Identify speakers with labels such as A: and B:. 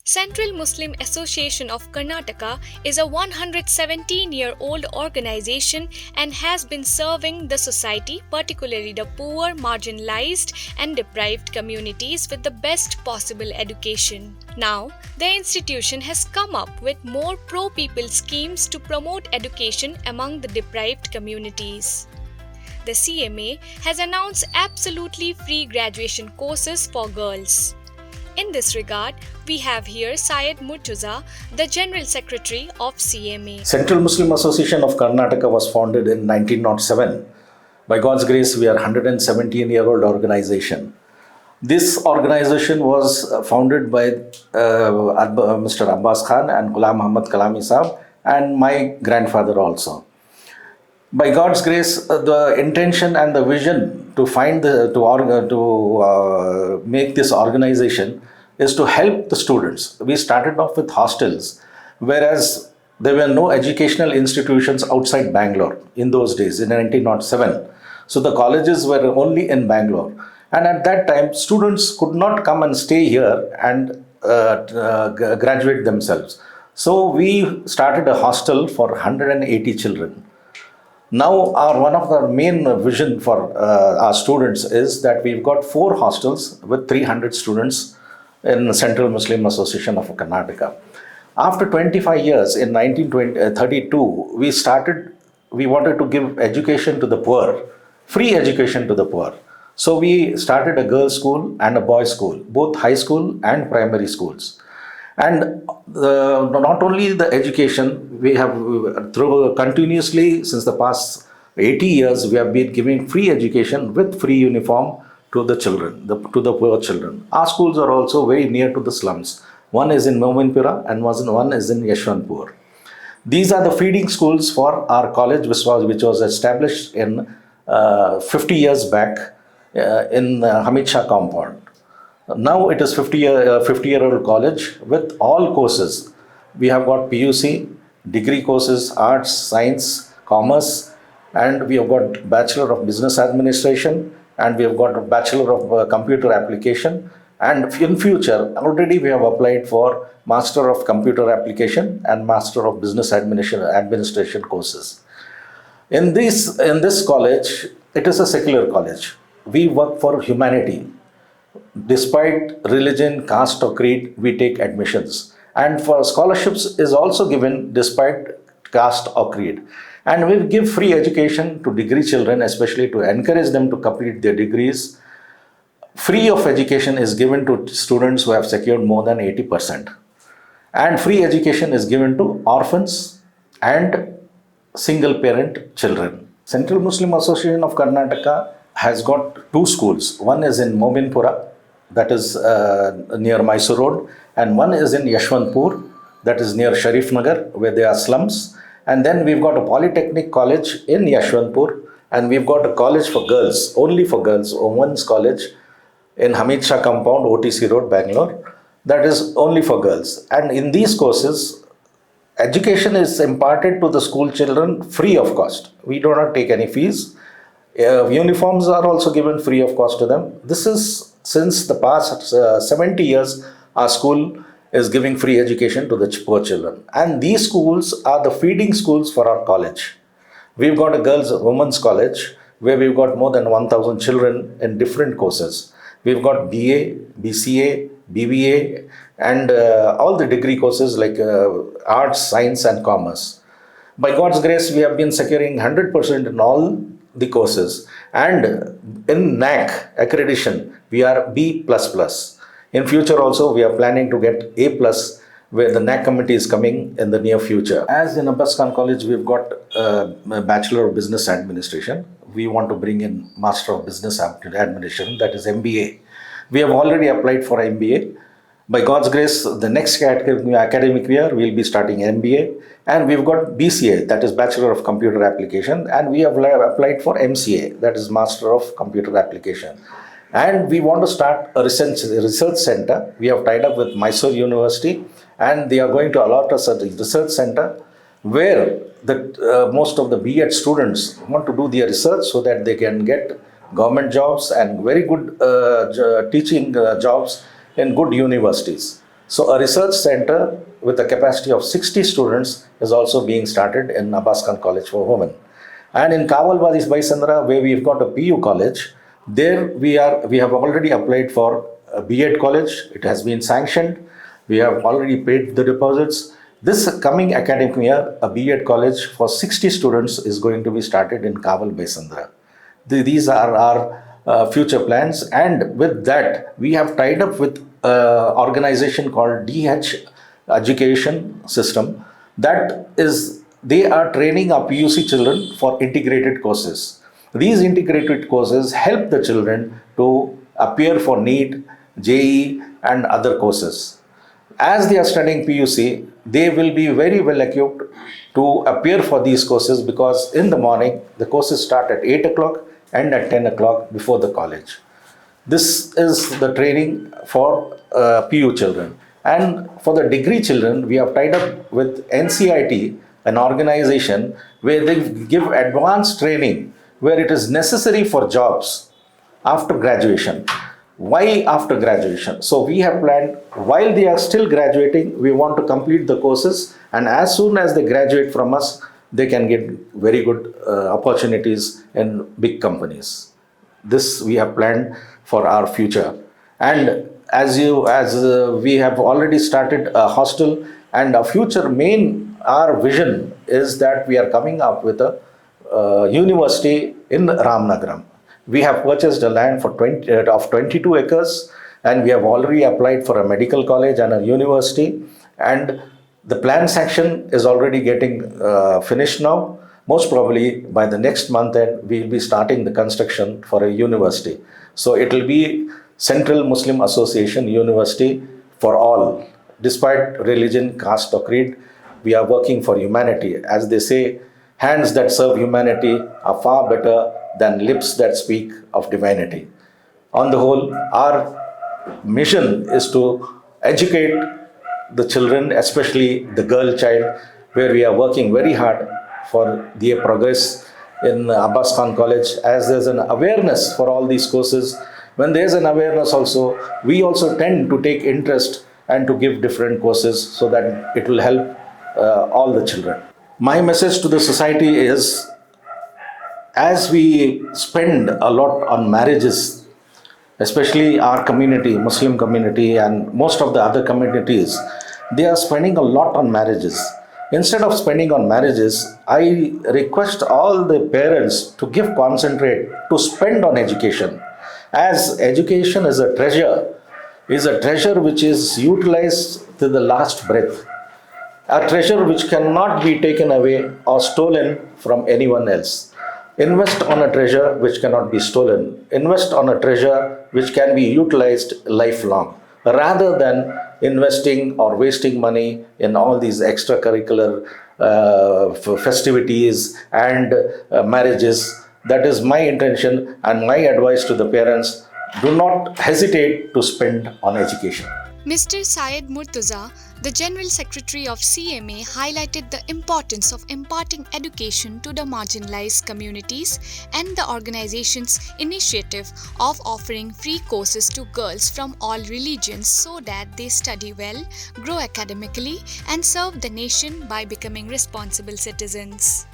A: Central Muslim Association of Karnataka is a 117-year-old organization and has been serving the society, particularly the poor, marginalized, and deprived communities, with the best possible education. Now, the institution has come up with more pro-people schemes to promote education among the deprived communities. The CMA has announced absolutely free graduation courses for girls. In this regard, we have here Syed Murtuza, the General Secretary of CMA.
B: Central Muslim Association of Karnataka was founded in 1907. By God's grace, we are a 117-year-old organization. This organization was founded by Mr. Abbas Khan and Ghulam Muhammad Kalami Saab and my grandfather also. By God's grace, the intention and the vision to make this organization is to help the students. We started off with hostels, whereas there were no educational institutions outside Bangalore in those days, in 1907. So the colleges were only in Bangalore. And at that time, students could not come and stay here and graduate themselves. So we started a hostel for 180 children. Now, one of the main vision for our students is that we've got 4 hostels with 300 students in the Central Muslim Association of Karnataka. After 25 years, in 1932, we wanted to give education to the poor, free education to the poor. So we started a girls' school and a boys' school, both high school and primary schools. And not only the education, we have continuously since the past 80 years, we have been giving free education with free uniform to the children, to the poor children. Our schools are also very near to the slums. One is in Mominpura and one is in Yeshwanthpur. These are the feeding schools for our college, which was established in 50 years back in Hamid Shah compound. Now it is 50-year-old college with all courses. We have got PUC, degree courses, arts, science, commerce, and we have got Bachelor of Business Administration, and we have got a Bachelor of Computer Application. And in future, already we have applied for Master of Computer Application and Master of Business Administration courses. In this college, it is a secular college. We work for humanity. Despite religion, caste or creed, we take admissions. And for scholarships is also given despite caste or creed. And we give free education to degree children, especially to encourage them to complete their degrees. Free of education is given to students who have secured more than 80%. And free education is given to orphans and single parent children. Central Muslim Association of Karnataka has got 2 schools. One is in Mominpura, that is near Mysore Road, and one is in Yeshwanthpur, that is near Sharif Nagar, where there are slums. And then we've got a polytechnic college in Yeshwanthpur, and we've got a college for girls, only for girls, Women's College in Hamid Shah compound, OTC Road, Bangalore. That is only for girls. And in these courses, education is imparted to the school children free of cost. We do not take any fees. Uniforms are also given free of cost to them. This is since the past 70 years, our school is giving free education to the poor children. And these schools are the feeding schools for our college. We've got a women's college where we've got more than 1,000 children in different courses. We've got BA, BCA, BBA, and all the degree courses like arts, science, and commerce. By God's grace, we have been securing 100% in all the courses. And in NAC accreditation, we are B++. In future also, we are planning to get A+, where the NAC committee is coming in the near future. As in Abbas Khan College, we've got a Bachelor of Business Administration. We want to bring in Master of Business Administration, that is MBA. We have already applied for MBA. By God's grace, the next academic year, we'll be starting MBA. And we've got BCA, that is Bachelor of Computer Application. And we have applied for MCA, that is Master of Computer Application. And we want to start a research center. We have tied up with Mysore University, and they are going to allot us a research center where most of the B.Ed students want to do their research so that they can get government jobs and very good teaching jobs in good universities. So a research center with a capacity of 60 students is also being started in Abbas Khan College for Women. And in Kavalwadi Baisandra, where we've got a PU college, there we have already applied for a B.Ed college. It has been sanctioned. We have already paid the deposits. This coming academic year, a B.Ed college for 60 students is going to be started in Kaval Baisandra. These are our future plans, and with that, we have tied up with an organization called DH Education System. That is, they are training our PUC children for integrated courses. These integrated courses help the children to appear for NEET, JEE, and other courses. As they are studying PUC, they will be very well equipped to appear for these courses, because in the morning the courses start at 8 o'clock and at 10 o'clock before the college. This is the training for PU children. And for the degree children, we have tied up with NCIT, an organization where they give advanced training where it is necessary for jobs after graduation. Why after graduation? So we have planned, while they are still graduating, we want to complete the courses, and as soon as they graduate from us, they can get very good opportunities in big companies. This we have planned for our future. And as we have already started a hostel, and our future our vision is that we are coming up with a university in Ramnagaram. We have purchased a land for 22 acres, and we have already applied for a medical college and a university, and the plan section is already getting finished now. Most probably by the next month end, we will be starting the construction for a university. So it will be Central Muslim Association University for all. Despite religion, caste or creed, we are working for humanity. As they say, hands that serve humanity are far better than lips that speak of divinity. On the whole, our mission is to educate the children, especially the girl child, where we are working very hard for their progress in Abbas Khan College, as there's an awareness for all these courses. When there's an awareness also, we also tend to take interest and to give different courses so that it will help all the children. My message to the society is, as we spend a lot on marriages, especially our community, Muslim community, and most of the other communities, they are spending a lot on marriages. Instead of spending on marriages, I request all the parents to give concentrate to spend on education, as education is a treasure which is utilized to the last breath, a treasure which cannot be taken away or stolen from anyone else. Invest on a treasure which cannot be stolen. Invest on a treasure which can be utilized lifelong, rather than investing or wasting money in all these extracurricular festivities and marriages. That is my intention, and my advice to the parents: do not hesitate to spend on education.
A: Mr. Syed Murtaza, the General Secretary of CMA, highlighted the importance of imparting education to the marginalized communities and the organization's initiative of offering free courses to girls from all religions so that they study well, grow academically, and serve the nation by becoming responsible citizens.